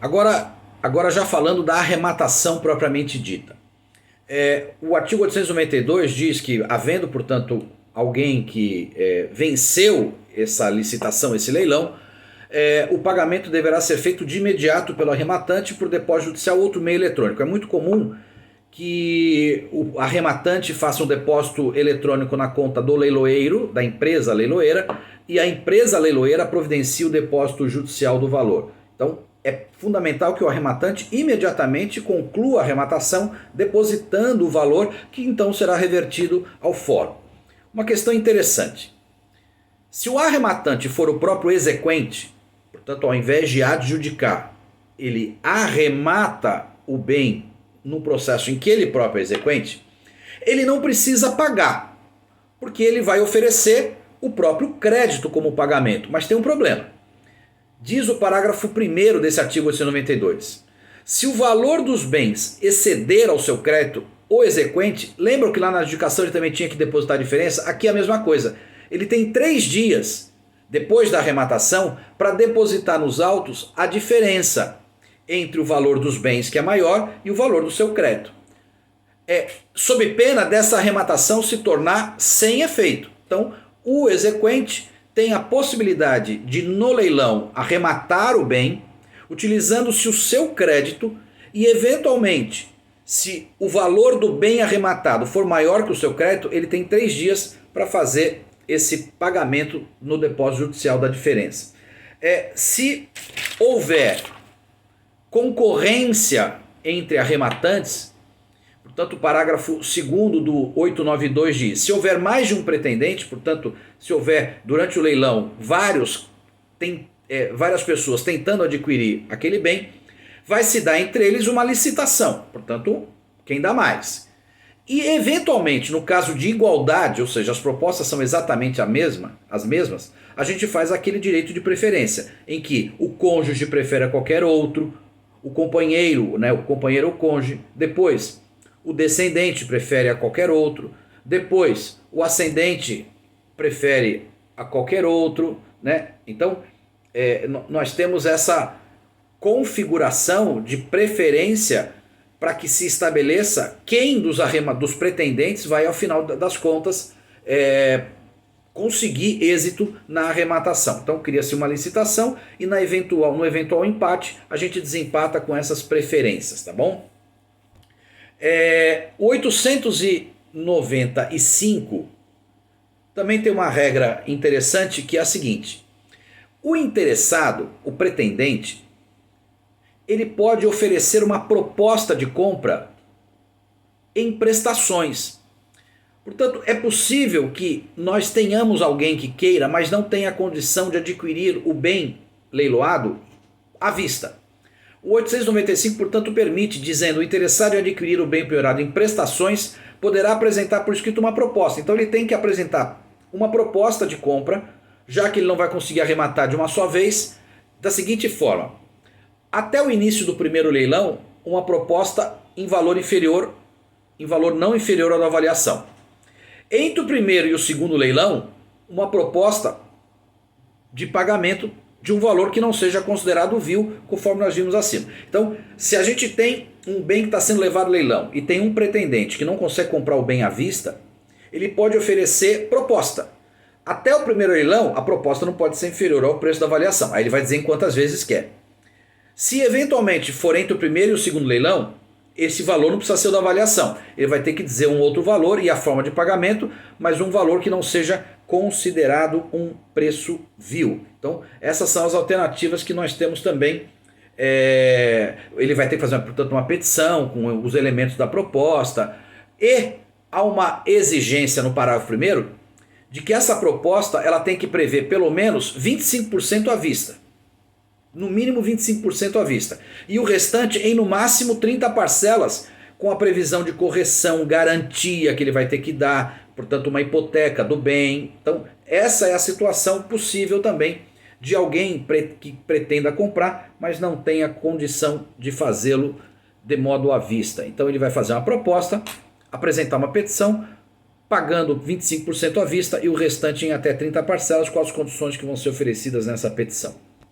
Agora já falando da arrematação propriamente dita. O artigo 892 diz que, havendo, portanto, alguém que venceu essa licitação, esse leilão, o pagamento deverá ser feito de imediato pelo arrematante por depósito judicial ou outro meio eletrônico. É muito comum que o arrematante faça um depósito eletrônico na conta do leiloeiro, da empresa leiloeira, e a empresa leiloeira providencia o depósito judicial do valor. Então, é fundamental que o arrematante imediatamente conclua a arrematação, depositando o valor que então será revertido ao fórum. Uma questão interessante. Se o arrematante for o próprio exequente, portanto, ao invés de adjudicar, ele arremata o bem no processo em que ele próprio é exequente, ele não precisa pagar, porque ele vai oferecer o próprio crédito como pagamento. Mas tem um problema. Diz o parágrafo 1º desse artigo 892. Se o valor dos bens exceder ao seu crédito, o exequente, lembram que lá na adjudicação ele também tinha que depositar a diferença? Aqui é a mesma coisa. Ele tem 3 dias, depois da arrematação, para depositar nos autos a diferença entre o valor dos bens, que é maior, e o valor do seu crédito. Sob pena dessa arrematação se tornar sem efeito. Então, o exequente tem a possibilidade de, no leilão, arrematar o bem, utilizando-se o seu crédito e, eventualmente, se o valor do bem arrematado for maior que o seu crédito, ele tem 3 dias para fazer esse pagamento no depósito judicial da diferença. Se houver concorrência entre arrematantes, portanto, o parágrafo 2º do 892 diz: se houver mais de um pretendente, portanto, se houver durante o leilão várias pessoas tentando adquirir aquele bem, vai se dar entre eles uma licitação, portanto, quem dá mais. E, eventualmente, no caso de igualdade, ou seja, as propostas são exatamente as mesmas, a gente faz aquele direito de preferência, em que o cônjuge prefere a qualquer outro, o companheiro ou cônjuge, depois o descendente prefere a qualquer outro, depois o ascendente prefere a qualquer outro, né? Então, nós temos essa configuração de preferência para que se estabeleça quem dos pretendentes vai, ao final das contas, conseguir êxito na arrematação. Então, cria-se uma licitação e no eventual empate, a gente desempata com essas preferências, tá bom? 895 também tem uma regra interessante, que é a seguinte: o interessado, o pretendente, ele pode oferecer uma proposta de compra em prestações. Portanto, é possível que nós tenhamos alguém que queira, mas não tenha a condição de adquirir o bem leiloado à vista. O 895, portanto, permite, dizendo: o interessado em adquirir o bem penhorado em prestações poderá apresentar por escrito uma proposta. Então ele tem que apresentar uma proposta de compra, já que ele não vai conseguir arrematar de uma só vez, da seguinte forma: até o início do primeiro leilão, uma proposta em valor não inferior à da avaliação. Entre o primeiro e o segundo leilão, uma proposta de pagamento de um valor que não seja considerado vil, conforme nós vimos acima. Então, se a gente tem um bem que está sendo levado ao leilão e tem um pretendente que não consegue comprar o bem à vista, ele pode oferecer proposta. Até o primeiro leilão, a proposta não pode ser inferior ao preço da avaliação. Aí ele vai dizer em quantas vezes quer. Se eventualmente for entre o primeiro e o segundo leilão, esse valor não precisa ser o da avaliação. Ele vai ter que dizer um outro valor e a forma de pagamento, mas um valor que não seja considerado um preço vil. Então, essas são as alternativas que nós temos também. Ele vai ter que fazer, portanto, uma petição com os elementos da proposta. E há uma exigência no parágrafo 1º de que essa proposta ela tem que prever pelo menos 25% à vista. No mínimo 25% à vista. E o restante em no máximo 30 parcelas, com a previsão de correção, garantia que ele vai ter que dar, portanto uma hipoteca do bem. Então essa é a situação possível também de alguém que pretenda comprar, mas não tenha condição de fazê-lo de modo à vista. Então ele vai fazer uma proposta, apresentar uma petição, pagando 25% à vista e o restante em até 30 parcelas, com as condições que vão ser oferecidas nessa petição.